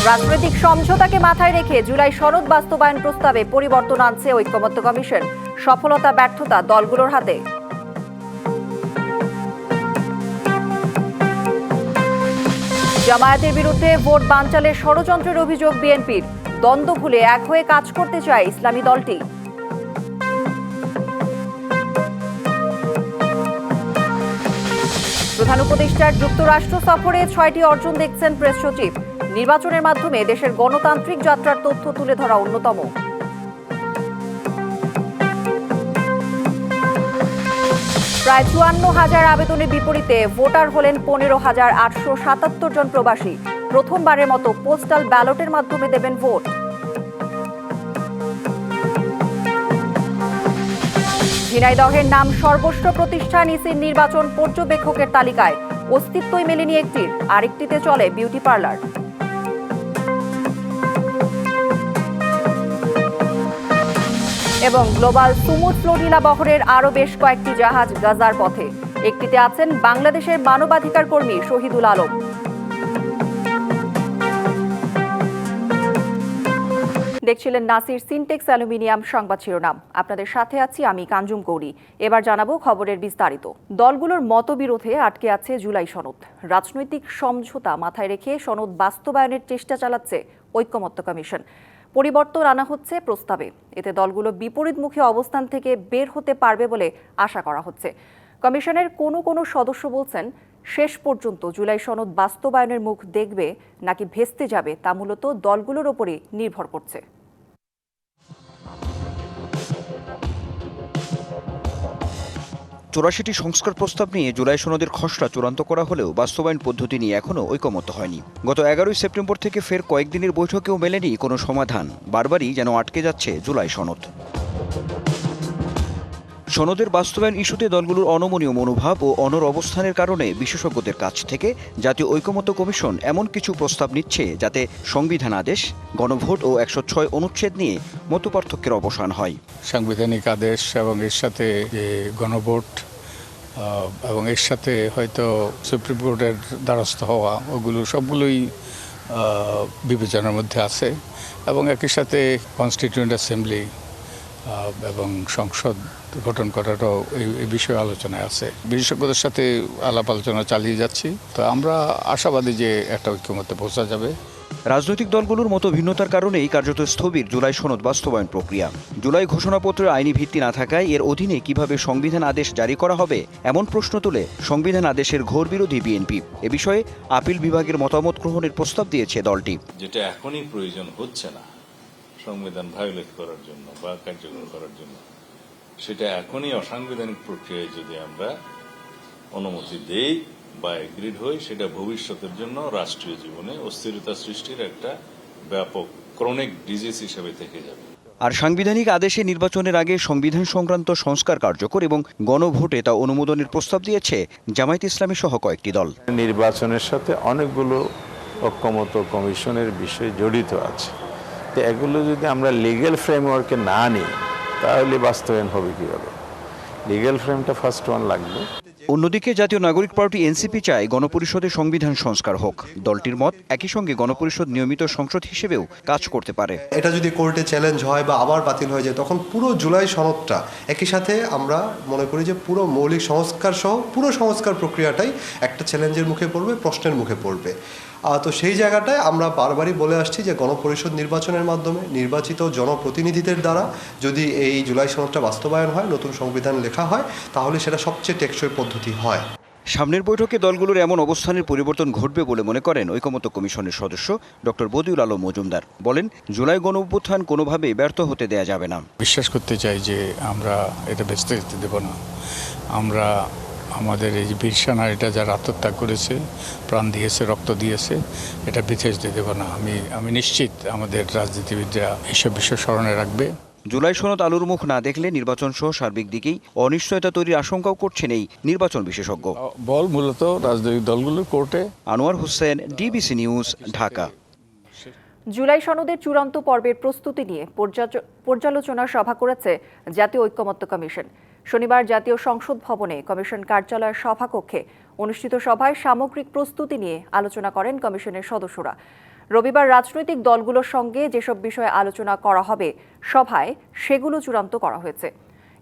রাজনৈতিক সমঝোতাকে মাথায় রেখে জুলাই সনদ বাস্তবায়ন প্রস্তাবে পরিবর্তন আনছে ঐকমত্য কমিশন। সফলতা ব্যর্থতা দলগুলোর হাতে। জামায়াতের বিরুদ্ধে ভোট বানচালের ষড়যন্ত্রের অভিযোগ বিএনপির। দ্বন্দ্ব ভুলে এক হয়ে কাজ করতে চায় ইসলামী দলটি। প্রধান উপদেষ্টার যুক্তরাষ্ট্র সফরে ৬টি অর্জন দেখছেন প্রেস সচিব। নির্বাচনের মাধ্যমে দেশের গণতান্ত্রিক যাত্রার তথ্য তুলে ধরা অন্যতম। প্রায় ৫৪,০০০ আবেদনের বিপরীতে ভোটার হলেন ১৫,৮৭৭ জন প্রবাসী। প্রথমবারের মতো পোস্টাল ব্যালটের মাধ্যমে দেবেন ভোট। ঝিনাইদহের নাম সর্বস্ব প্রতিষ্ঠান ইসির নির্বাচন পর্যবেক্ষকের তালিকায়। অস্তিত্বই মেলেনি একটির, আরেকটিতে চলে বিউটি পার্লার। এবং গ্লোবাল সুমুদ ফ্লোটিলা বহরের আরও বেশ কয়েকটি জাহাজ গাজার পথে। একটিতে আছেন বাংলাদেশের মানবাধিকার কর্মী শহীদুল আলম। দেখছিলেন নাসির সিনটেক্স অ্যালুমিনিয়াম সংবাদ শিরোনাম। আপনাদের সাথে আছি আমি কাঞ্জুম কৌরি। এবার জানাবো খবরের বিস্তারিত। দলগুলোর মতবিরোধে আটকে আছে জুলাই সনদ। রাজনৈতিক সমঝোতা মাথায় রেখে সনদ বাস্তবায়নের চেষ্টা চালাচ্ছে ঐকমত্য কমিশন। পরিবর্তন আনা হচ্ছে প্রস্তাবে। এতে দলগুলো বিপরীতমুখী অবস্থান থেকে বের হতে পারবে বলে আশা করা হচ্ছে। কমিশনের কোনো সদস্য বলছেন, শেষ পর্যন্ত জুলাই সনদ বাস্তবায়নের মুখ দেখবে নাকি ভেস্তে যাবে তা মূলত দলগুলোর ওপরই নির্ভর করছে। ৮৪টি সংস্কার প্রস্তাব নিয়ে জুলাই সনদের খসড়া চূড়ান্ত করা হলেও বাস্তবায়ন পদ্ধতি নিয়ে এখনও ঐকমত্য হয়নি। গত ১১ই সেপ্টেম্বর থেকে ফের কয়েকদিনের বৈঠকেও মেলেনি কোনো সমাধান। বারবারই যেন আটকে যাচ্ছে জুলাই সনদ। সনদের বাস্তবায়ন ইস্যুতে দলগুলোর অনমনীয় মনোভাব ও অনড় অবস্থানের কারণে বিশেষজ্ঞদের কাছ থেকে জাতীয় ঐকমত্য কমিশন এমন কিছু প্রস্তাব নিচ্ছে যাতে সংবিধান আদেশ, গণভোট ও ১০৬ অনুচ্ছেদ নিয়ে মতপার্থক্যের অবসান হয়। সাংবিধানিক আদেশ এবং এর সাথে যে গণভোট এবং এর সাথে হয়তো সুপ্রিম কোর্টের দ্বারস্থ হওয়া, ওগুলো সবগুলোই বিবেচনার মধ্যে আছে। এবং একই সাথে কনস্টিটিউয়েন্ট অ্যাসেম্বলি এবং সংসদ গঠন করাটাও এই বিষয়ে আলোচনায় আছে। বিশেষজ্ঞদের সাথে আলাপ আলোচনা চালিয়ে যাচ্ছি। তো আমরা আশাবাদী যে একটা ঐক্যমত্যে পৌঁছা যাবে। রাজনৈতিক দলগুলোর মতো ভিন্নতার কারণেই কার্যত স্থবির জুলাই সনদ বাস্তবায়ন প্রক্রিয়া। জুলাই ঘোষণাপত্রের আইনি ভিত্তি না থাকায় এর অধীনে কিভাবে সংবিধান আদেশ জারি করা হবে এমন প্রশ্ন তুলে সংবিধান আদেশের ঘোর বিরোধী বিএনপি। এ বিষয়ে আপিল বিভাগের মতামত গ্রহণের প্রস্তাব দিয়েছে দলটি। যেটা এখনই প্রয়োজন হচ্ছে না সংবিধান ভায়োলেট করার জন্য বা কার্যকর করার জন্য, সেটা এখনই অসাংবিধানিক প্রক্রিয়ায় যদি আমরা অনুমতি দেই বা এগ্রিড হই, সেটা ভবিষ্যতের জন্য রাষ্ট্রীয় জীবনে অস্থিরতা সৃষ্টির একটা ব্যাপক ক্রনিক ডিজিজ হিসেবে থেকে যাবে। আর সাংবিধানিক আদেশে নির্বাচনের আগে সংবিধান সংক্রান্ত সংস্কার কার্যকর এবং গণভোটে তা অনুমোদনের প্রস্তাব দিয়েছে জামায়াত ইসলামী সহ কয়েকটি দল। নির্বাচনের সাথে অনেকগুলো ঐকমত্য কমিশনের বিষয় জড়িত আছে। তো এগুলো যদি আমরা লিগ্যাল ফ্রেমওয়ার্কে না নিই তাহলে বাস্তবায়ন হবে কীভাবে? লিগ্যাল ফ্রেমটা ফার্স্ট ওয়ান লাগবে। অন্যদিকে জাতীয় নাগরিক পার্টি এনসিপি চায় গণপরিষদে সংবিধান সংস্কার হোক। দলটির মত, একই সঙ্গে গণপরিষদ নিয়মিত সংসদ হিসেবেও কাজ করতে পারে। এটা যদি কোর্টে চ্যালেঞ্জ হয় বা আবার বাতিল হয়ে যায়, তখন পুরো জুলাই সনদটা একই সাথে আমরা মনে করি যে পুরো মৌলিক সংস্কার সহ পুরো সংস্কার প্রক্রিয়াটাই একটা চ্যালেঞ্জের মুখে পড়বে, প্রশ্নের মুখে পড়বে। তো সেই জায়গাটায় আমরা বারবারই বলে আসছি যে গণপরিষদ নির্বাচনের মাধ্যমে নির্বাচিত জনপ্রতিনিধিদের দ্বারা যদি এই জুলাই সনদটা বাস্তবায়ন হয়, নতুন সংবিধান লেখা হয়, তাহলে সেটা সবচেয়ে টেকসই পদ্ধতি হয়। সামনের বৈঠকে দলগুলোর এমন অবস্থানের পরিবর্তন ঘটবে বলে মনে করেন ঐকমত্য কমিশনের সদস্য ডক্টর বদিউল আলম মজুমদার। বলেন, জুলাই গণ অভ্যুত্থান কোনোভাবেই ব্যর্থ হতে দেয়া যাবে না। বিশ্বাস করতে চাই যে আমরা এটা ব্যস্ত যেতে দেব না। আমরা আমাদের এই যে বীর সেনারা যারা আত্মত্যাগ করেছে, প্রাণ দিয়েছে, রক্ত দিয়েছে, এটা বৃথা যেতে দেব না। আমি নিশ্চিত আমাদের রাজনীতিবিদরা এইসব বিষয় স্মরণে রাখবে। জুলাই সনদ আলোর মুখ না দেখলে নির্বাচন সহ সার্বিক দিকেই অনিশ্চয়তা তৈরির আশঙ্কাও করছেন এই নির্বাচন বিশেষজ্ঞ। বল মূলত রাজনৈতিক দলগুলোর কোর্টে। Anwar Hossain, DBC news, Dhaka. July সনদের চূড়ান্ত পর্বের প্রস্তুতি নিয়ে পর্যালোচনা সভা করেছে জাতীয় ঐকমত্য কমিশন। শনিবার জাতীয় সংসদ ভবনে কমিশন কার্যালয়ের সভাকক্ষে অনুষ্ঠিত সভায় সামগ্রিক প্রস্তুতি নিয়ে আলোচনা করেন কমিশনের সদস্যরা। রবিবার রাজনৈতিক দলগুলোর সঙ্গে যেসব বিষয়ে আলোচনা করা হবে সভায় সেগুলো চূড়ান্ত করা হয়েছে।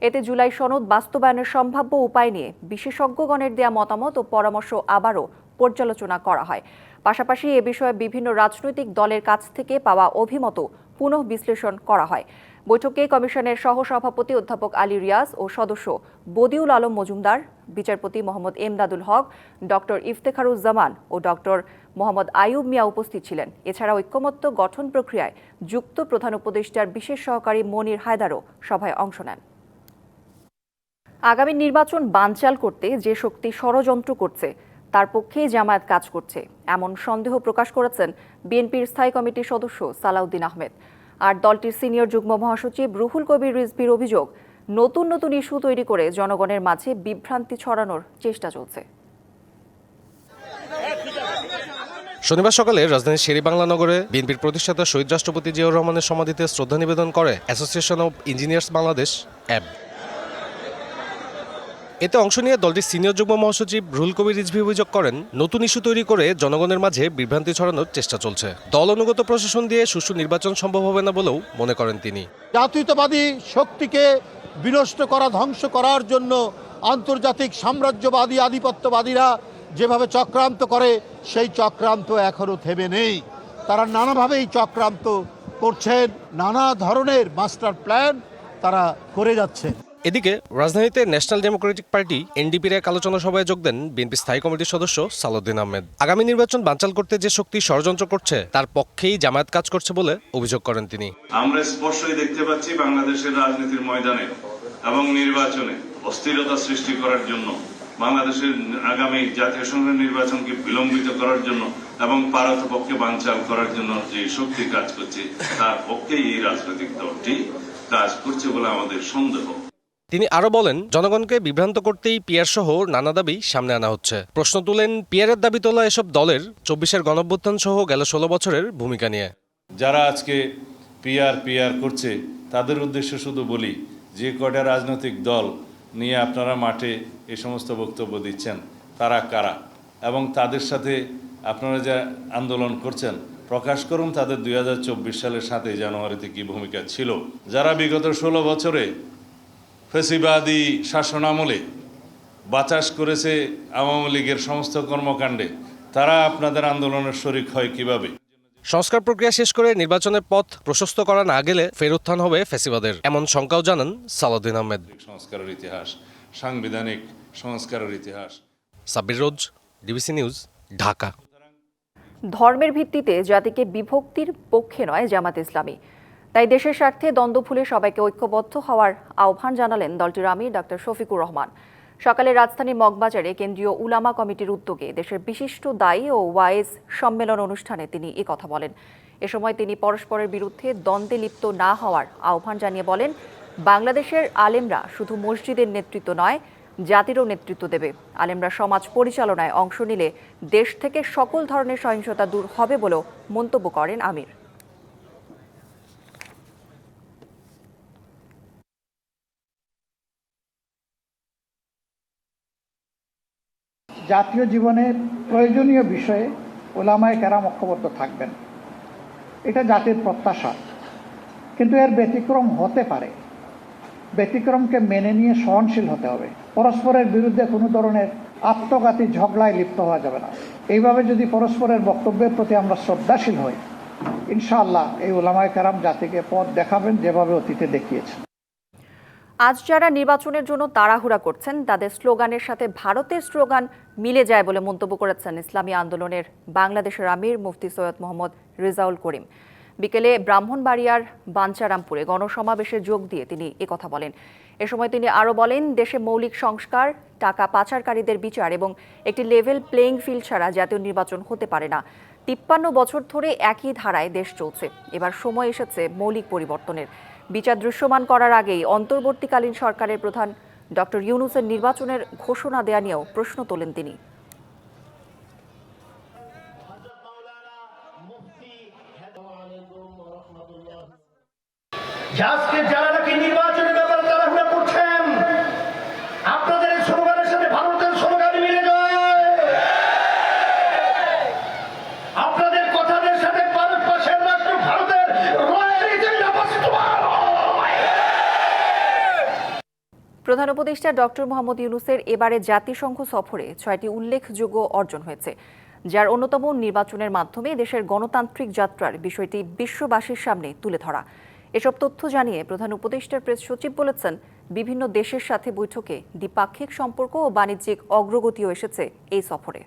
এতে জুলাই সনদ বাস্তবায়নের সম্ভাব্য উপায় নিয়ে বিশেষজ্ঞগণের দেয়া মতামত ও পরামর্শ আবারও পর্যালোচনা করা হয়। পাশাপাশি এ বিষয়ে বিভিন্ন রাজনৈতিক দলের কাছ থেকে পাওয়া অভিমত পুনঃ বিশ্লেষণ করা হয়। বৈঠকে কমিশনের সহসভাপতি অধ্যাপক আলী রিয়াজ ও সদস্য বদিউল আলম মজুমদার, বিচারপতি মোহাম্মদ এমদাদুল হক, ডক্টর ইফতেখারুজ্জামান ও ডক্টর মোহাম্মদ আইয়ুব মিয়া উপস্থিত ছিলেন। এছাড়া ঐক্যমত্য গঠন প্রক্রিয়ায় যুক্ত প্রধান উপদেষ্টার বিশেষ সহকারী মনির হায়দারও সভায় অংশ নেন। আগামী নির্বাচন বানচাল করতে যে শক্তি ষড়যন্ত্র করছে তার পক্ষেই জামায়াত কাজ করছে, এমন সন্দেহ প্রকাশ করেছেন বিএনপির স্থায়ী কমিটির সদস্য সালাউদ্দিন আহমেদ। আর দলটির সিনিয়র যুগ্ম মহাসচিব রুহুল কবির রিজভীর অভিযোগ, নতুন নতুন ইস্যু তৈরি করে জনগণের মাঝে বিভ্রান্তি ছড়ানোর চেষ্টা চলছে। শনিবার সকালে রাজধানীর শেরেবাংলা নগরে বিএনপির প্রতিষ্ঠাতা শহীদ রাষ্ট্রপতি জিয়াউর রহমানের সমাধিতে শ্রদ্ধা নিবেদন করে অ্যাসোসিয়েশন অব ইঞ্জিনিয়ার্স বাংলাদেশ অ্যাব। এতে অংশ নিয়ে দলটির সিনিয়র যুগ্ম মহাসচিব রুহুল কবির রিজভী অভিযোগ করেন, নতুন ইস্যু তৈরি করে জনগণের মাঝে বিভ্রান্তি ছড়ানোর চেষ্টা চলছে। দল অনুগত প্রশাসন দিয়ে সুষ্ঠু নির্বাচন সম্ভব হবে না বলেও মনে করেন তিনি। জাতীয়তাবাদী শক্তিকে বিনষ্ট করা, ধ্বংস করার জন্য আন্তর্জাতিক সাম্রাজ্যবাদী আধিপত্যবাদীরা যেভাবে চক্রান্ত করে, সেই চক্রান্ত এখনো থেমে নেই। তারা নানাভাবেই চক্রান্ত করছেন, নানা ধরনের মাস্টার প্ল্যান তারা করে যাচ্ছে। এদিকে রাজধানীতে ন্যাশনাল ডেমোক্রেটিক পার্টি এনডিপির এক আলোচনা সভায় যোগ দেন বিএনপি স্থায়ী কমিটির সদস্য সালাউদ্দিন আহমেদ। আগামী নির্বাচন বানচাল করতে যে শক্তি ষড়যন্ত্র করছে তার পক্ষেই জামায়াত কাজ করছে বলে অভিযোগ করেন তিনি। আমরা স্পষ্টই দেখতে পাচ্ছি বাংলাদেশের রাজনীতির ময়দানে এবং নির্বাচনে অস্থিরতা সৃষ্টি করার জন্য, বাংলাদেশের আগামী জাতীয় সংসদ নির্বাচনকে বিলম্বিত করার জন্য এবং পারতপক্ষে বানচাল করার জন্য যে শক্তি কাজ করছে তার পক্ষেই এই রাজনৈতিক দলটি কাজ করছে বলে আমাদের সন্দেহ। তিনি আরো বলেন, জনগণকে বিভ্রান্ত করতেই পিয়ার সহ নানা দাবি সামনে আনা হচ্ছে। প্রশ্ন তুলেন পিয়ারের দাবি তোলা এসব দলের ২৪-এর গণঅভ্যুত্থান সহ গেল ১৬ বছরের ভূমিকা নিয়ে। যারা আজকে পিয়ার করছে তাদের উদ্দেশ্য শুধু বলি, যে কয়টা রাজনৈতিক দল নিয়ে আপনারা মাঠে এই সমস্ত বক্তব্য দিচ্ছেন তারা কারা এবং তাদের সাথে আপনারা যা আন্দোলন করছেন প্রকাশ করুন তাদের ২০২৪ সালের ৭ই জানুয়ারিতে কি ভূমিকা ছিল। যারা বিগত ১৬ বছরে ফ্যাসিবাদী শাসনামলে বাতাস করেছে আওয়ামী লীগের সমস্ত কর্মকাণ্ডে, তারা আপনাদের আন্দোলনের শরিক হয় কিভাবে? সংস্কার প্রক্রিয়া শেষ করে নির্বাচনের পথ প্রশস্ত করা না গেলে ফের উত্থান হবে ফ্যাসিবাদের, এমন শঙ্কাও জানান সালাউদ্দিন আহমেদ। সংস্কারের ইতিহাস, সাংবিধানিক সংস্কারের ইতিহাস। সাব্বির রোজ, ডিবিসি নিউজ, ঢাকা। ধর্মের ভিত্তিতে জাতিকে বিভক্তির পক্ষে নয় জামাত ইসলামী, তাই দেশের স্বার্থে দ্বন্দ্ব ভুলে সবাইকে ঐক্যবদ্ধ হওয়ার আহ্বান জানালেন দলটির আমির ডক্টর শফিকুর রহমান। সকালে রাজধানীর মগবাজারে কেন্দ্রীয় উলামা কমিটির উদ্যোগে দেশের বিশিষ্ট দায়ী ও ওয়াইজ সম্মেলন অনুষ্ঠানে তিনি এ কথা বলেন। এ সময় তিনি পরস্পরের বিরুদ্ধে দ্বন্দ্বে লিপ্ত না হওয়ার আহ্বান জানিয়ে বলেন, বাংলাদেশের আলেমরা শুধু মসজিদের নেতৃত্ব নয়, জাতিরও নেতৃত্ব দেবে। আলেমরা সমাজ পরিচালনায় অংশ নিলে দেশ থেকে সকল ধরনের সহিংসতা দূর হবে বলেও মন্তব্য করেন আমির। জাতীয় জীবনের প্রয়োজনীয় বিষয়ে ওলামায়ে কেরাম ঐক্যবদ্ধ থাকবেন, এটা জাতির প্রত্যাশা। কিন্তু এর ব্যতিক্রম হতে পারে, ব্যতিক্রমকে মেনে নিয়ে সহনশীল হতে হবে। পরস্পরের বিরুদ্ধে কোনো ধরনের আত্মঘাতী ঝগড়ায় লিপ্ত হওয়া যাবে না। এইভাবে যদি পরস্পরের বক্তব্যের প্রতি আমরা শ্রদ্ধাশীল হই, ইনশাআল্লাহ এই ওলামায়ে কেরাম জাতিকে পথ দেখাবেন যেভাবে অতীতে দেখিয়েছেন। আজ যারা নির্বাচনের জন্য তাড়াহুড়া করছেন তাদের স্লোগানের সাথে ভারতের স্লোগান মিলে যায় বলে মন্তব্য করেছেন ইসলামী আন্দোলনের বাংলাদেশের আমির মুফতি সৈয়দ মোহাম্মদ রেজাউল করিম। বিকেলে ব্রাহ্মণবাড়িয়ার বাঞ্চারামপুরে গণসমাবেশে যোগ দিয়ে তিনি একথা বলেন। এ সময় তিনি আরও বলেন, দেশে মৌলিক সংস্কার, টাকা পাচারকারীদের বিচার এবং একটি লেভেল প্লেইং ফিল্ড ছাড়া জাতীয় নির্বাচন হতে পারে না। ৫৩ বছর ধরে একই ধারায় দেশ চলছে, এবার সময় এসেছে মৌলিক পরিবর্তনের। বিচার দৃশ্যমান করার আগেই অন্তর্বর্তীকালীন সরকারের প্রধান ডক্টর ইউনূসের নির্বাচনের ঘোষণা দেয়া নিয়েও প্রশ্ন তোলেন তিনি। আজকে যারা নাকি নির্বাচনের ব্যাপারে তাড়াহুড়া করছেন, আপনাদের এই স্লোগানের সাথে ভারতের স্লোগান মিলে যায়, আপনাদের কথাদের সাথে প্রধান উপদেষ্টা ডক্টর মোহাম্মদ ইউনূসের এবারে জাতিসংঘ সফরে 6টি উল্লেখযোগ্য অর্জন হয়েছে, যার অন্যতম নির্বাচনের মাধ্যমে দেশের গণতান্ত্রিক যাত্রার বিষয়টি বিশ্ববাসীর সামনে তুলে ধরা। এসব তথ্য জানিয়ে প্রধান উপদেষ্টার প্রেস সচিব বলেছেন, বিভিন্ন দেশের সাথে বৈঠকে দ্বিপাক্ষিক সম্পর্ক ও বাণিজ্যিক অগ্রগতিও এসেছে এই সফরে।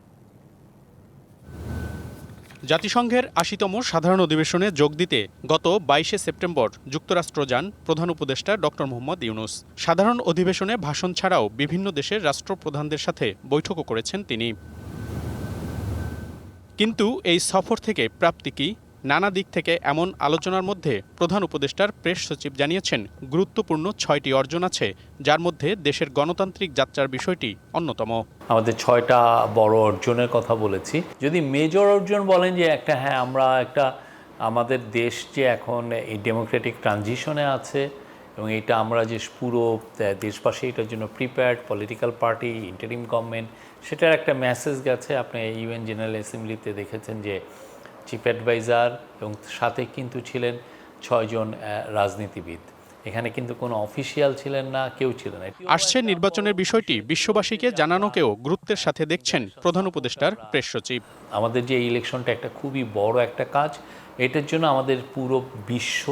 জাতিসংঘের ৮০তম সাধারণ অধিবেশনে যোগ দিতে গত ২২শে সেপ্টেম্বর যুক্তরাষ্ট্র যান প্রধান উপদেষ্টা ডক্টর মোহাম্মদ ইউনূস। সাধারণ অধিবেশনে ভাষণ ছাড়াও বিভিন্ন দেশের রাষ্ট্রপ্রধানদের সাথে বৈঠকও করেছেন তিনি। কিন্তু এই সফর থেকে প্রাপ্তি কি? নানা দিক থেকে এমন আলোচনার মধ্যে প্রধান উপদেষ্টার প্রেস সচিব জানিয়েছেন, গুরুত্বপূর্ণ 6টি অর্জন আছে, যার মধ্যে দেশের গণতান্ত্রিক যাত্রার বিষয়টি অন্যতম। আমাদের 6টা বড় অর্জনের কথা বলেছি। যদি মেজর অর্জন বলেন যে আমরা আমাদের দেশ যে এখন এই ডেমোক্রেটিক ট্রানজিশনে আছে এবং এটা আমরা যে পুরো দেশবাসী এটার জন্য prepared, political party, interim government, সেটার একটা মেসেজ গেছে। আপনি ইউএন জেনারেল অ্যাসেম্বলিতে দেখেছেন যে চিফ অ্যাডভাইজার এবং সাথে কিন্তু ছিলেন 6 জন রাজনীতিবিদ। এখানে কিন্তু কোনো অফিসিয়াল ছিলেন না, কেউ ছিলেন না। আসছে নির্বাচনের বিষয়টি বিশ্ববাসীকে জানানোকেও গুরুত্বের সাথে দেখছেন প্রধান উপদেষ্টার প্রেস সচিব। আমাদের যে ইলেকশনটা একটা খুবই বড় একটা কাজ, এটার জন্য আমাদের পুরো বিশ্ব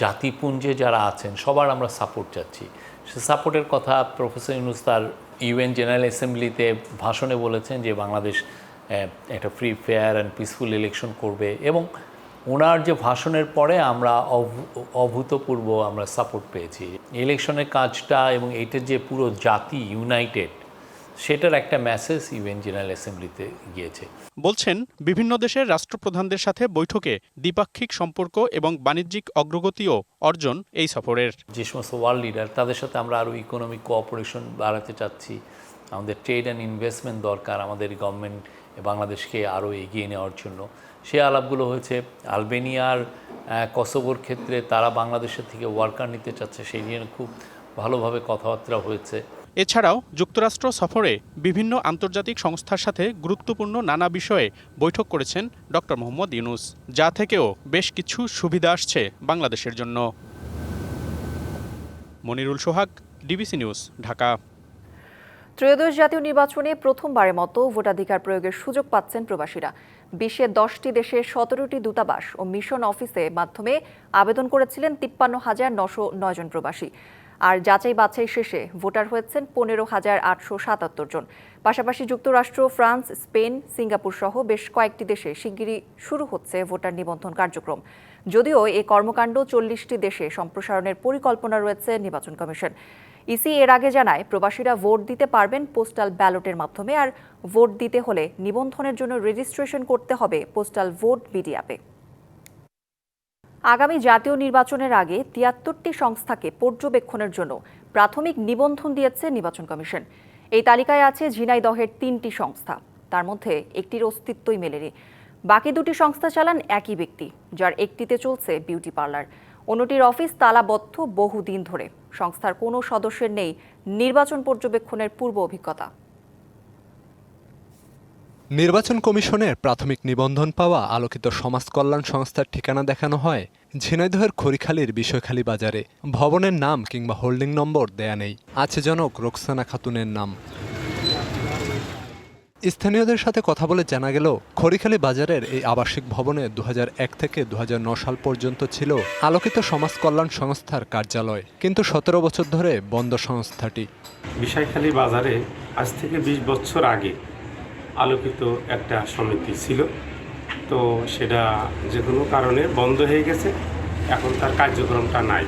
জাতিপুঞ্জে যারা আছেন সবার আমরা সাপোর্ট চাচ্ছি। সে সাপোর্টের কথা প্রফেসর ইউনূস তার ইউএন জেনারেল অ্যাসেম্বলিতে ভাষণে বলেছেন যে বাংলাদেশ একটা free, fair and peaceful election করবে, এবং ওনার যে ভাষণের পরে আমরা অভূতপূর্ব আমরা সাপোর্ট পেয়েছি। ইলেকশনের কাজটা এবং এইটার যে পুরো জাতি ইউনাইটেড, সেটার একটা মেসেজ ইউএন জেনারেল অ্যাসেম্বলিতে গিয়েছে। বলছেন, বিভিন্ন দেশের রাষ্ট্রপ্রধানদের সাথে বৈঠকে দ্বিপাক্ষিক সম্পর্ক এবং বাণিজ্যিক অগ্রগতিও অর্জন এই সফরের। যে সমস্ত ওয়ার্ল্ড লিডার, তাদের সাথে আমরা আরও ইকোনমিক কোঅপারেশন বাড়াতে চাচ্ছি। আমাদের ট্রেড অ্যান্ড ইনভেস্টমেন্ট দরকার আমাদের গভর্নমেন্ট বাংলাদেশকে আরও এগিয়ে নেওয়ার জন্য। সেই আলাপগুলো হয়েছে। আলবেনিয়ার কসোভোর ক্ষেত্রে তারা বাংলাদেশের থেকে ওয়ার্কার নিতে চাচ্ছে, সেই নিয়ে খুব ভালোভাবে কথাবার্তা হয়েছে। এছাড়াও যুক্তরাষ্ট্র সফরে বিভিন্ন আন্তর্জাতিক সংস্থার সাথে গুরুত্বপূর্ণ নানা বিষয়ে বৈঠক করেছেন ডক্টর মোহাম্মদ ইউনূস, যা থেকেও বেশ কিছু সুবিধা আসছে বাংলাদেশের জন্য। মনিরুল সোহাগ, ডিবিসি নিউজ, ঢাকা। ত্রয়োদশ জাতীয় নির্বাচনে প্রথমবারের মতো ভোটাধিকার প্রয়োগের সুযোগ পাচ্ছেন প্রবাসীরা। বিশ্বের 10টি দেশের 17টি দূতাবাস ও মিশন অফিসে মাধ্যমে আবেদন করেছিলেন 53,909 জন প্রবাসী। আর যাচাই বাছাই শেষে ভোটার হয়েছেন 15,877 জন। পাশাপাশি যুক্তরাষ্ট্র, ফ্রান্স, স্পেন, সিঙ্গাপুর সহ বেশ কয়েকটি দেশে শিগগিরই শুরু হচ্ছে ভোটার নিবন্ধন কার্যক্রম। যদিও এই কর্মকাণ্ড 40টি দেশে সম্প্রসারণের পরিকল্পনা রয়েছে নির্বাচন কমিশন। ইসি এর আগে জানায়, প্রবাসীরা ভোট দিতে পারবেন পোস্টাল ব্যালটের মাধ্যমে, আর ভোট দিতে হলে নিবন্ধনের জন্য রেজিস্ট্রেশন করতে হবে পোস্টাল ভোট বিডি অ্যাপে। আগামী জাতীয় নির্বাচনের আগে 73টি সংস্থাকে পর্যবেক্ষণের জন্য প্রাথমিক নিবন্ধন দিয়েছে নির্বাচন কমিশন। এই তালিকায় আছে ঝিনাইদহের 3টি সংস্থা, তার মধ্যে একটির অস্তিত্বই মেলেনি। বাকি 2টি সংস্থা চালান একই ব্যক্তি, যার একটিতে চলছে বিউটি পার্লার। অন্যটির অফিস তালাবদ্ধ বহুদিন ধরে। সংস্থার কোনো সদস্যের নেই নির্বাচন পর্যবেক্ষণের পূর্ব অভিজ্ঞতা। নির্বাচন কমিশনের প্রাথমিক নিবন্ধন পাওয়া আলোকিত সমাজ কল্যাণ সংস্থার ঠিকানা দেখানো হয় ঝিনাইদহের খড়িখালীর বিষয়খালী বাজারে। ভবনের নাম কিংবা হোল্ডিং নম্বর দেয়া নেই, আছে জনক রোকসানা খাতুনের নাম। স্থানীয়দের সাথে কথা বলে জানা গেল, খড়িখালী বাজারের এই আবাসিক ভবনে 2001 থেকে 2009 সাল পর্যন্ত ছিল আলোকিত সমাজ কল্যাণ সংস্থার কার্যালয়, কিন্তু 17 বছর ধরে বন্ধ সংস্থাটি। বিষয়খালী বাজারে আজ থেকে 20 বছর আগে আলোকিত একটা সমিতি ছিল, তো সেটা যে কোনো কারণে বন্ধ হয়ে গেছে, এখন তার কার্যক্রমটা নাই।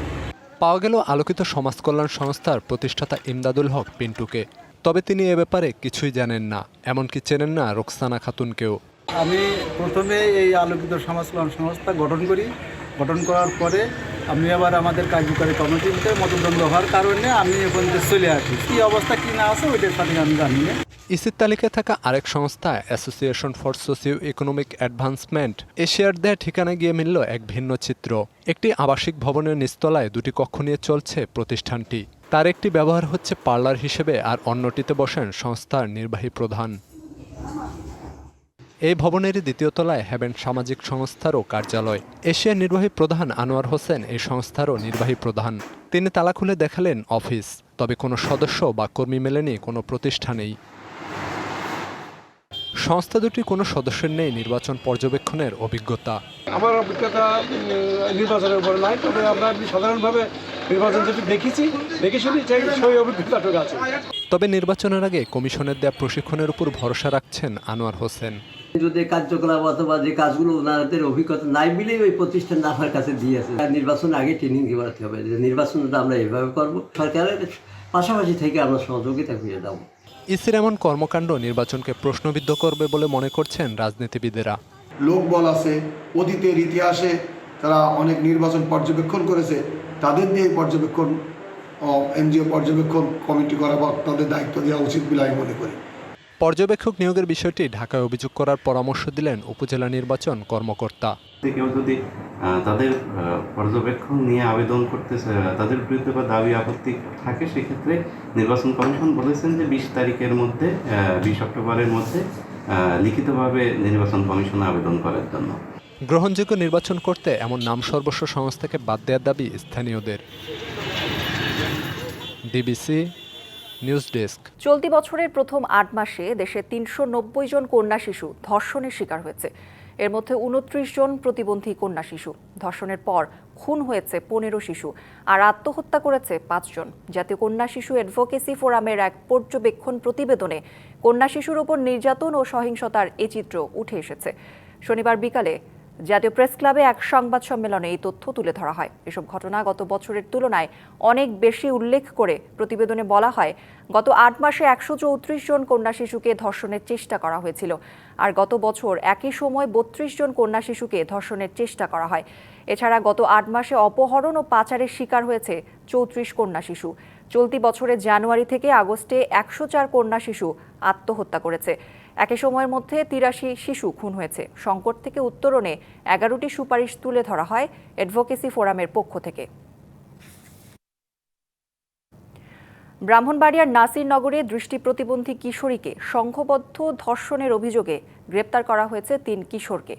পাওয়া গেল আলোকিত সমাজ কল্যাণ সংস্থার প্রতিষ্ঠাতা ইমদাদুল হক পিন্টুকে। তবে তিনি এ ব্যাপারে কিছুই জানেন না, এমনকি চেনেন না রোকসানা খাতুনকেও। আমি প্রথমে এই আলোকিত সমাজ কল্যাণ সংস্থা গঠন করি। গঠন করার পরে আমি আবার আমাদের কার্যকরী কমিটিতে মতদ্বন্দ্ব হওয়ার কারণে আমি এখন চলে আসি। কী অবস্থা কী না আছে ওইটার সাথে আমি জানি না। ইসির তালিকায় থাকা আরেক সংস্থা association for socio economic advancement, এশিয়ার দেয়া ঠিকানা গিয়ে মিলল এক ভিন্ন চিত্র। একটি আবাসিক ভবনের নিচতলায় 2টি কক্ষ নিয়ে চলছে প্রতিষ্ঠানটি। তার একটি ব্যবহার হচ্ছে পার্লার হিসেবে, আর অন্যটিতে বসেন সংস্থার নির্বাহী প্রধান। এই ভবনেরই দ্বিতীয় তলায় হ্যাভেন সামাজিক সংস্থারও কার্যালয়। এশিয়ার নির্বাহী প্রধান আনোয়ার হোসেন এই সংস্থারও নির্বাহী প্রধান। তিনি তালা খুলে দেখালেন অফিস, তবে কোনো সদস্য বা কর্মী মেলেনি কোনো প্রতিষ্ঠানেই। সংস্থা দুটির কোনো সদস্যের নেই নির্বাচন পর্যবেক্ষণের অভিজ্ঞতা। আমার অভিজ্ঞতা নির্বাচনের উপরে নাই, তবে আমরা সাধারণভাবে নির্বাচন যেটি দেখে শুনি সেই অভিজ্ঞতাটুকু আছে। তবে নির্বাচনের আগে কমিশনের দেয়া প্রশিক্ষণের উপর ভরসা রাখছেন আনোয়ার হোসেন। যদি কার্যকলাপ অথবা যে কাজগুলো ওনাদের অভিজ্ঞতা নাই মিলেই ওই প্রতিষ্ঠান আমার কাছে দিয়েছে। নির্বাচন আগে ট্রেনিং দিতে হবে যে নির্বাচনটা আমরা এভাবে করব, সরকারের পাশাপাশি থেকে আমরা সহযোগিতা করে দেব। ইসির এমন কর্মকাণ্ড নির্বাচনকে প্রশ্নবিদ্ধ করবে বলে মনে করছেন রাজনীতিবিদেরা। লোকবল আছে, অতীতের ইতিহাসে তারা অনেক নির্বাচন পর্যবেক্ষণ করেছে, তাদের দিয়ে পর্যবেক্ষণ এনজিও পর্যবেক্ষণ কমিটি করা বা তাদের দায়িত্ব দেওয়া উচিত বলে আমি মনে করি। পর্যবেক্ষক নিয়োগের বিষয়টি ঢাকায় অভিযোগ করার পরামর্শ দিলেন উপজেলা নির্বাচন কর্মকর্তা। কেউ যদি তাদের পর্যবেক্ষণ নিয়ে আবেদন করতে তাদের বিরুদ্ধে বা দাবি আপত্তি থাকে, সেক্ষেত্রে নির্বাচন কমিশন বলেছেন যে 20 তারিখের মধ্যে 20 অক্টোবরের মধ্যে লিখিতভাবে নির্বাচন কমিশনে আবেদন করার জন্য। গ্রহণযোগ্য নির্বাচন করতে এমন নাম সর্বস্ব সংস্থাকে বাদ দেওয়ার দাবি স্থানীয়দের। DBC news desk. চলতি বছরের প্রথম 8 মাসে দেশে 390 জন কন্যা শিশু ধর্ষণের শিকার হয়েছে। এর মধ্যে 29 জন প্রতিবন্ধী কন্যা শিশু। ধর্ষণের পর খুন হয়েছে 15 শিশু আর আত্মহত্যা করেছে 5 জন। জাতীয় কন্যা শিশু অ্যাডভোকেসি ফোরামের এক পর্যবেক্ষণ প্রতিবেদনে কন্যা শিশুর ওপর নির্যাতন ও সহিংসতার এ চিত্র উঠে এসেছে। শনিবার বিকালে জাতীয় প্রেস ক্লাবে এক সংবাদ সম্মেলনে এই তথ্য তুলে ধরা হয়। এসব ঘটনা গত বছরের তুলনায় অনেক বেশি উল্লেখ করে প্রতিবেদনে বলা হয়, গত 8 মাসে 134 জন কন্যা শিশুকে ধর্ষণের চেষ্টা করা হয়েছিল, আর গত বছর একই সময় 32 জন কন্যা শিশুকে ধর্ষণের চেষ্টা করা হয়। এছাড়া গত 8 মাসে অপহরণ ও পাচারের শিকার হয়েছে 34 কন্যা শিশু। চলতি বছরের জানুয়ারি থেকে আগস্টে 104 কন্যা শিশু আত্মহত্যা করেছে। একই সময়ের মধ্যে 83 শিশু খুন হয়েছে। সংকট থেকে উত্তরণে 11টি সুপারিশ তুলে ধরা হয় অ্যাডভোকেসি ফোরামের পক্ষ থেকে। ব্রাহ্মণবাড়িয়ার নাসিরনগরে দৃষ্টি প্রতিবন্ধী কিশোরীকে সংঘবদ্ধ ধর্ষণের অভিযোগে গ্রেপ্তার করা হয়েছে 3 কিশোরকে।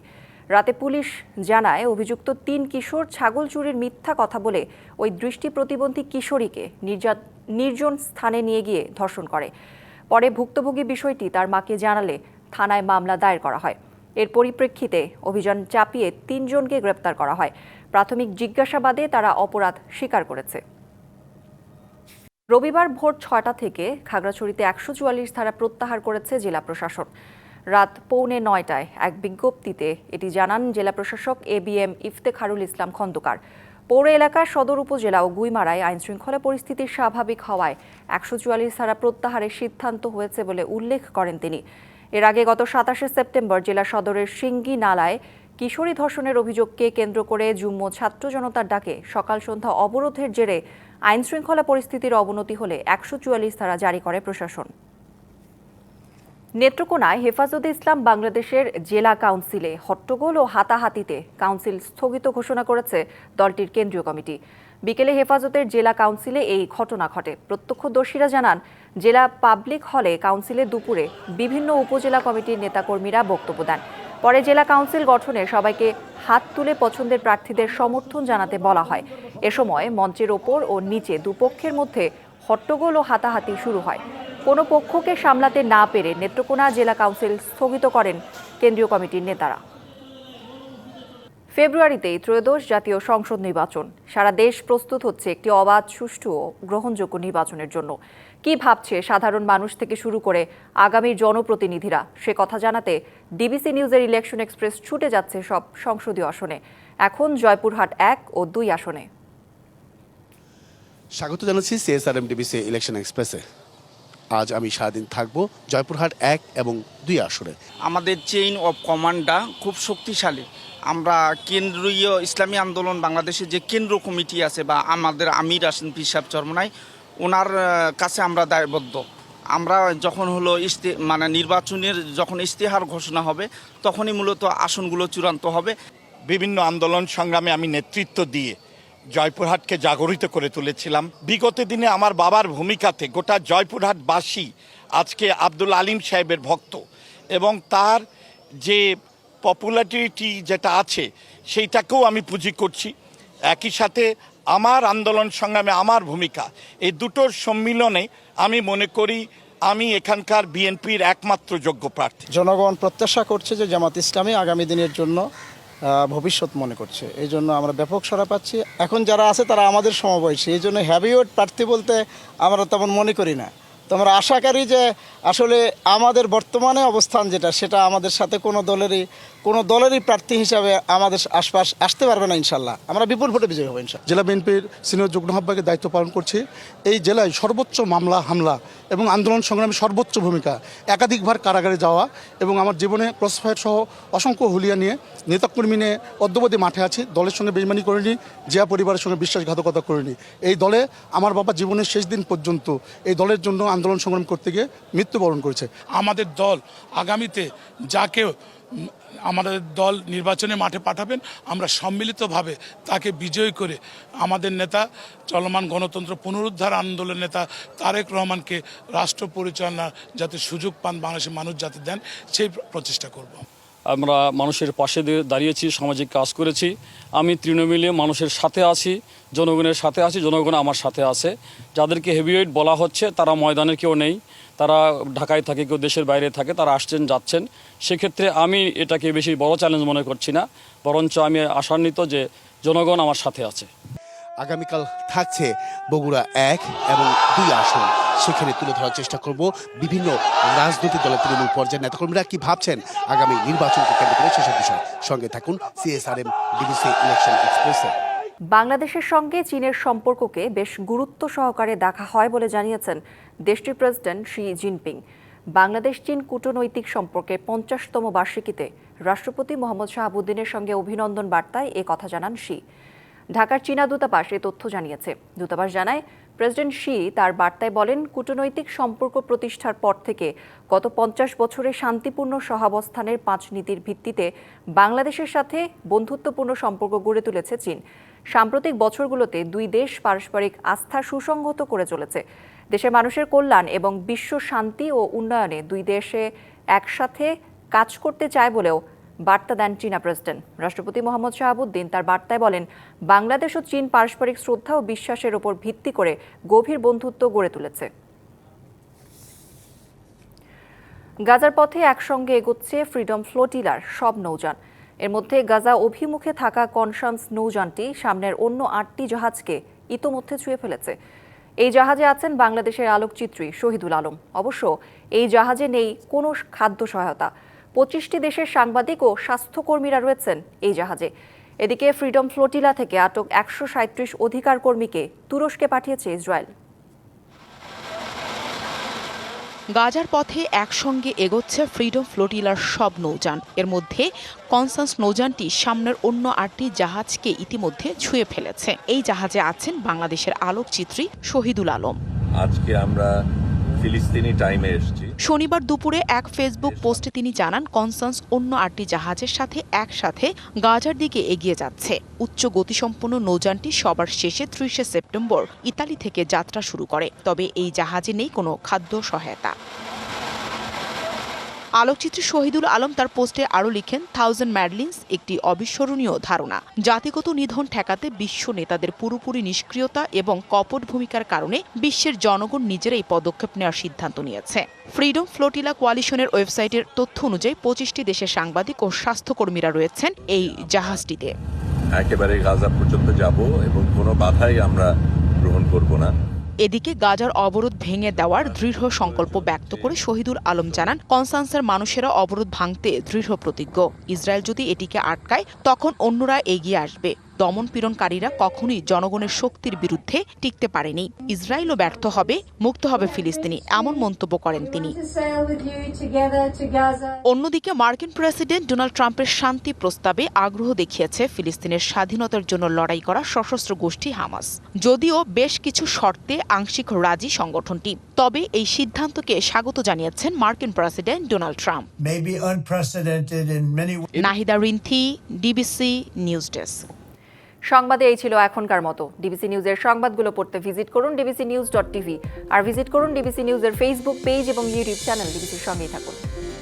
রাতে পুলিশ জানায়, অভিযুক্ত 3 কিশোর ছাগল চুরির মিথ্যা কথা বলে ওই দৃষ্টি প্রতিবন্ধী কিশোরীকে নির্জন স্থানে নিয়ে গিয়ে ধর্ষণ করে। পরে ভুক্তভোগী বিষয়টি তার মাকে জানালে থানায় মামলা দায়ের করা হয়। এর পরিপ্রেক্ষিতে অভিযান চাপিয়ে 3 জনকে গ্রেপ্তার করা হয়। প্রাথমিক জিজ্ঞাসাবাদে তারা অপরাধ স্বীকার করেছে। রবিবার ভোর 6টা থেকে খাগড়াছড়িতে 144 ধারা প্রত্যাহার করেছে জেলা প্রশাসন। রাত 8:45টায় এক বিজ্ঞপ্তিতে এটি জানান জেলা প্রশাসক ABM ইফতেখারুল ইসলাম খন্দকার। পৌর এলাকার সদর উপজেলা ও গুইমারায় আইনশৃঙ্খলা পরিস্থিতি স্বাভাবিক হওয়ায় 144 ধারা প্রত্যাহারের সিদ্ধান্ত হয়েছে বলে উল্লেখ করেন তিনি। এর আগে গত 27শে সেপ্টেম্বর জেলা সদরের সিঙ্গি নালায় কিশোরী ধর্ষণের অভিযোগকে কেন্দ্র করে যুগ্ম ছাত্র জনতার ডাকে সকাল সন্ধ্যা অবরোধের জেরে আইনশৃঙ্খলা পরিস্থিতির অবনতি হলে 144 ধারা জারি করে প্রশাসন। নেত্রকোনায় হেফাজতে ইসলাম বাংলাদেশের জেলা কাউন্সিলে হট্টগোল ও হাতাহাতিতে কাউন্সিল স্থগিত ঘোষণা করেছে দলটির কেন্দ্রীয় কমিটি। বিকেলে হেফাজতের জেলা কাউন্সিলে এই ঘটনা ঘটে। প্রত্যক্ষদর্শীরা জানান, জেলা পাবলিক হলে কাউন্সিলে দুপুরে বিভিন্ন উপজেলা কমিটির নেতাকর্মীরা বক্তব্য দেন। পরে জেলা কাউন্সিল গঠনে সবাইকে হাত তুলে পছন্দের প্রার্থীদের সমর্থন জানাতে বলা হয়। এ সময় মঞ্চের ওপর ও নিচে দুপক্ষের মধ্যে হট্টগোল ও হাতাহাতি শুরু হয়। কোনো পক্ষকে সামলাতে না পেরে নেত্রকোনা জেলা কাউন্সিল স্থগিত করেন কেন্দ্রীয় কমিটির নেতারা। ফেব্রুয়ারিতেই ত্রয়োদশ জাতীয় সংসদ নির্বাচন। সারা দেশ প্রস্তুত হচ্ছে একটি অবাধ, সুষ্ঠু ও গ্রহণযোগ্য নির্বাচনের জন্য। কি ভাবছে সাধারণ মানুষ থেকে শুরু করে আগামীর জনপ্রতিনিধিরা, সে কথা জানাতে ডিবিসি নিউজের ইলেকশন এক্সপ্রেস ছুটে যাচ্ছে সব সংসদীয় আসনে। এখন জয়পুরহাট 1 ও 2 আসনে। স্বাগত জানাচ্ছি CSRM ডিবিসি ইলেকশন এক্সপ্রেসে। আজ আমি সারাদিন থাকবো জয়পুরহাট 1 এবং 2 আসনে। আমাদের চেইন অফ কমান্ডটা খুব শক্তিশালী। আমরা কেন্দ্রীয় ইসলামী আন্দোলন বাংলাদেশের যে কেন্দ্র কমিটি আছে বা আমাদের আমির আছেন পীর সাহেব চরমনাই, ওনার কাছে আমরা দায়বদ্ধ। আমরা যখন হলো নির্বাচনের যখন ইশতেহার ঘোষণা হবে তখনই মূলত আসনগুলো চূড়ান্ত হবে। বিভিন্ন আন্দোলন সংগ্রামে আমি নেতৃত্ব দিয়ে জয়পুরহাটকে জাগরিত করে তুলেছিলাম। বিগত দিনে আমার বাবার ভূমিকাতে গোটা জয়পুরহাটবাসী আজকে আব্দুল আলিম সাহেবের ভক্ত এবং তার যে পপুলারিটি যেটা আছে সেইটাকেও আমি পুঁজি করছি। একই সাথে আমার আন্দোলন সংগ্রামে আমার ভূমিকা, এই দুটোর সম্মিলনে আমি মনে করি আমি এখানকার বিএনপির একমাত্র যোগ্য প্রার্থী। জনগণ প্রত্যাশা করছে যে জামাত ইসলামী আগামী দিনের জন্য ভবিষ্যৎ মনে করছে, এই জন্য আমরা ব্যাপক সাড়া পাচ্ছি। এখন যারা আছে তারা আমাদের সমবয়সী, এই জন্য হ্যাভিওয়েট প্রার্থী বলতে আমরা তেমন মনে করি না। তো আমরা আশাকারী যে আসলে আমাদের বর্তমানে অবস্থান যেটা, সেটা আমাদের সাথে কোনো দলেরই প্রার্থী হিসাবে আমাদের আশপাশ আসতে পারবে না। ইনশাল্লাহ আমরা বিপুল ভোটে বিজয়ী হবো ইনশাল্লাহ। জেলা বিএনপির সিনিয়র যুগ্ম আহ্বায়কের দায়িত্ব পালন করছি। এই জেলায় সর্বোচ্চ মামলা হামলা এবং আন্দোলন সংগ্রামে সর্বোচ্চ ভূমিকা, একাধিকবার কারাগারে যাওয়া এবং আমার জীবনে ক্রসফায়ার সহ অসংখ্য হুলিয়া নিয়ে নেতাকর্মী নিয়ে অদ্যবধি মাঠে আছি। দলের সঙ্গে বেইমানি করিনি, জিয়া পরিবারের সঙ্গে বিশ্বাসঘাতকতা করিনি। এই দলে আমার বাবা জীবনের শেষ দিন পর্যন্ত এই দলের জন্য আন্দোলন সংগ্রাম করতে গিয়ে মৃত্যুবরণ করেছে। আমাদের দল আগামীতে যাকে আমাদের দল নির্বাচনে মাঠে পাঠাবেন, আমরা সম্মিলিতভাবে তাকে বিজয়ী করে আমাদের নেতা, চলমান গণতন্ত্র পুনরুদ্ধার আন্দোলনের নেতা তারেক রহমানকে রাষ্ট্র পরিচালনার যাতে সুযোগ পান বাংলাদেশের মানুষ যাতে দেন, সেই প্রচেষ্টা করব। আমরা মানুষের পাশে দাঁড়িয়েছি, সামাজিক কাজ করেছি। আমি তৃণমূলে মানুষের সাথে আছি, জনগণের সাথে আছি, জনগণ আমার সাথে আছে। যাদেরকে হেভিওয়েট বলা হচ্ছে তারা ময়দানে কেউ নেই, তারা ঢাকায় থাকে, কেউ দেশের বাইরে থাকে, তারা আসছেন যাচ্ছেন। সেক্ষেত্রে আমি এটাকে বেশি বড় চ্যালেঞ্জ মনে করছি না, বরঞ্চ আমি আশান্বিত যে জনগণ আমার সাথে আছে। আগামীকাল থাকছে বগুড়া 1 এবং 2 আসন, সেখানে তুলে ধরার চেষ্টা করব বিভিন্ন রাজনৈতিক দলের তৃণমূল পর্যায়ের নেতাকর্মীরা কি ভাবছেন আগামী নির্বাচনকে কেন্দ্র করে, সেসব বিষয়। সঙ্গে থাকুন CSRM ডিবিসি ইলেকশন এক্সপ্রেসে। বাংলাদেশের সঙ্গে চীনের সম্পর্ককে বেশ গুরুত্ব সহকারে দেখা হয় বলে জানিয়েছেন দেশটির প্রেসিডেন্ট শি জিনপিং। বাংলাদেশ চীন কূটনৈতিক সম্পর্কের 50তম বার্ষিকীতে রাষ্ট্রপতি মোহাম্মদ শাহাবুদ্দিনের সঙ্গে অভিনন্দন বার্তায় এ কথা জানান শি। ঢাকার চীনা দূতাবাস এ তথ্য জানিয়েছে। দূতাবাস জানায়, প্রেসিডেন্ট শি তার বার্তায় বলেন, কূটনৈতিক সম্পর্ক প্রতিষ্ঠার পর থেকে গত 50 বছরে শান্তিপূর্ণ সহাবস্থানের 5 নীতির ভিত্তিতে বাংলাদেশের সাথে বন্ধুত্বপূর্ণ সম্পর্ক গড়ে তুলেছে চীন। সাম্প্রতিক বছরগুলোতে দুই দেশ পারস্পরিক আস্থা সুসংহত করে চলেছে। দেশের মানুষের কল্যাণ এবং বিশ্ব শান্তি ও উন্নয়নে দুই দেশে একসাথে কাজ করতে চায় বলেও বার্তা দেন চীনা প্রেসিডেন্ট। রাষ্ট্রপতি মোহাম্মদ শাহাবুদ্দিন তার বার্তায় বলেন, বাংলাদেশ ও চীন পারস্পরিক শ্রদ্ধা ও বিশ্বাসের উপর ভিত্তি করে গভীর বন্ধুত্ব গড়ে তুলেছে। গাজার পথে একসঙ্গে এগোচ্ছে ফ্রিডম ফ্লোটিলার সব নৌযান। এর মধ্যে গাজা অভিমুখে থাকা কনসান্স নৌযানটি সামনের অন্য 8টি জাহাজকে ইতোমধ্যে ছুঁয়ে ফেলেছে। এই জাহাজে আছেন বাংলাদেশের আলোকচিত্রী শহীদুল আলম। অবশ্য এই জাহাজে নেই কোনো খাদ্য সহায়তা। 25টি দেশের সাংবাদিক ও স্বাস্থ্যকর্মীরা রয়েছেন এই জাহাজে। এদিকে ফ্রিডম ফ্লোটিলা থেকে আটক 137 অধিকার কর্মীকে তুরস্কে পাঠিয়েছে ইসরায়েল। গাজার পথে একসঙ্গে এগোচ্ছে ফ্রিডম ফ্লোটিলার সব নৌযান। এর মধ্যে কনসান্স নৌযানটি সামনের অন্য 8টি জাহাজকে ইতিমধ্যে ছুঁয়ে ফেলেছে। এই জাহাজে আছেন বাংলাদেশের আলোকচিত্রী শহীদুল আলম। আজকে আমরা ফিলিস্তিনি টাইমে এসেছি। শনিবার দুপুরে এক ফেসবুক পোস্টে তিনি জানান, কনসান্স অন্য 8টি জাহাজের সাথে একসাথে গাজার দিকে এগিয়ে যাচ্ছে। উচ্চ গতিসম্পন্ন নৌযানটি সবার শেষে 30 সেপ্টেম্বর ইতালি থেকে যাত্রা শুরু করে। তবে এই জাহাজে নেই কোনো খাদ্য সহায়তা। আলোকচিত্রী শহীদুল আলম তার পোস্টে আরও লিখেন, 1000 ম্যাডলিনস একটি অবিস্মরণীয় ধারণা। জাতিগত নিধন ঠেকাতে বিশ্ব নেতাদের পুরোপুরি নিষ্ক্রিয়তা এবং কপট ভূমিকার কারণে বিশ্বের জনগণ নিজেরাই পদক্ষেপ নেওয়ার সিদ্ধান্ত নিয়েছে। ফ্রিডম ফ্লোটিলা কোয়ালিশনের ওয়েবসাইটের তথ্য অনুযায়ী 25টি দেশের সাংবাদিক ও স্বাস্থ্যকর্মীরা রয়েছেন এই জাহাজটিতে। একেবারে গাজা পর্যন্ত যাব এবং কোনো বাধাই আমরা গ্রহণ করব না। এদিকে গাজার অবরোধ ভেঙে দেওয়ার দৃঢ় সংকল্প ব্যক্ত করে শহীদুল আলম জানান, কনসান্সের মানুষেরা অবরোধ ভাঙতে দৃঢ় প্রতিজ্ঞ। ইসরায়েল যদি এটিকে আটকায় তখন অন্যরা এগিয়ে আসবে। দমনপীড়নকারীরা কখনোই জনগণের শক্তির বিরুদ্ধে টিকতে পারেনি। ইসরায়েলও ব্যর্থ হবে, মুক্ত হবে ফিলিস্তিনি, এমন মন্তব্য করেন তিনি। অন্যদিকে মার্কিন প্রেসিডেন্ট ডোনাল্ড ট্রাম্পের শান্তি প্রস্তাবে আগ্রহ দেখিয়েছে ফিলিস্তিনের স্বাধীনতার জন্য লড়াই করা সশস্ত্র গোষ্ঠী হামাস। যদিও বেশ কিছু শর্তে আংশিক রাজি সংগঠনটি, তবে এই সিদ্ধান্তকে স্বাগত জানিয়েছেন মার্কিন president Donald Trump. Nahida Rinthi, DBC news desk. সংবাদে এই ছিল এখনকার মতো। ডিবিসি নিউজের সংবাদগুলো পড়তে ভিজিট করুন dbcnews.tv আর ভিজিট করুন ডিবিসি নিউজের ফেসবুক পেজ এবং ইউটিউব চ্যানেল। ডিবিসির সঙ্গেই থাকুন।